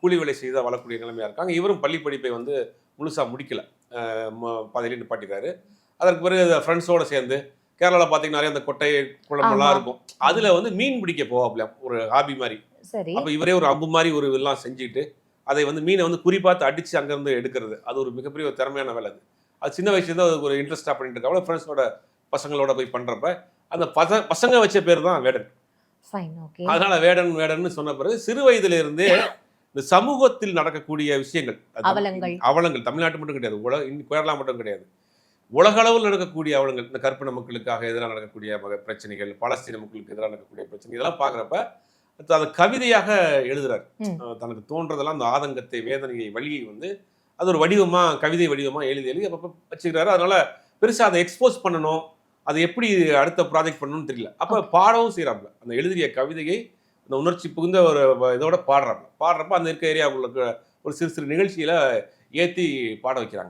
கூலி வேலை செய்து வாழக்கூடிய நிலைமையாக இருக்காங்க. இவரும் பள்ளி படிப்பை வந்து முழுசாக முடிக்கல, பாதியிலே நிப்பாட்டிட்டாரு. அதற்கு பிறகு ஃப்ரெண்ட்ஸோடு சேர்ந்து கேரளாவில் பார்த்தீங்கன்னா நிறைய அந்த கொட்டை குளமெல்லாம் இருக்கும். அதில் வந்து மீன் பிடிக்க போவாப்லையாம், ஒரு ஹாபி மாதிரி. அப்போ இவரே ஒரு அம்பு மாதிரி ஒரு எல்லாம் செஞ்சுக்கிட்டு அதை வந்து மீனை வந்து குறிப்பாத்து அடித்து அங்கேருந்து எடுக்கிறது, அது ஒரு மிகப்பெரிய ஒரு திறமையான வேலை. அது சின்ன வயசுலேருந்து அது ஒரு இன்ட்ரெஸ்ட்டாக பண்ணிட்டு இருக்காங்க. ஃப்ரெண்ட்ஸோட பசங்களோட போய் பண்ணுறப்ப அந்த பசங்க வச்ச பேர் தான் வேடன். அதனால வேடன் வேடன்னு சொன்ன பிறகு சிறு வயதிலிருந்தே இந்த சமூகத்தில் நடக்கக்கூடிய விஷயங்கள், அவலங்கள் தமிழ்நாட்டு மட்டும் கிடையாது, கேரளா மட்டும் கிடையாது, உலகளவில் நடக்கக்கூடிய அவலங்கள், இந்த கருப்பின மக்களுக்காக எதிராக நடக்கக்கூடிய பிரச்சனைகள், பாலஸ்தீன மக்களுக்கு எதிராக நடக்கக்கூடிய பிரச்சனை, இதெல்லாம் பார்க்குறப்ப அதை கவிதையாக எழுதுறாரு. தனக்கு தோன்றதெல்லாம் அந்த ஆதங்கத்தை, வேதனையை, வழியை வந்து அது ஒரு வடிவமாக, கவிதை வடிவமாக எழுதி அப்பப்போ வச்சுக்கிறாரு. அதனால பெருசாக அதை எக்ஸ்போஸ் பண்ணணும், அதை எப்படி அடுத்த ப்ராஜெக்ட் பண்ணணும்னு தெரியல. அப்போ பாடவும் செய்கிறாப்புல, அந்த எழுதிய கவிதையை அந்த உணர்ச்சி புகுந்த ஒரு இதோட பாடுறப்ப அந்த இருக்க ஏரியாவுக்கு ஒரு சிறு சிறு நிகழ்ச்சியில் ஏற்றி பாட வைக்கிறாங்க.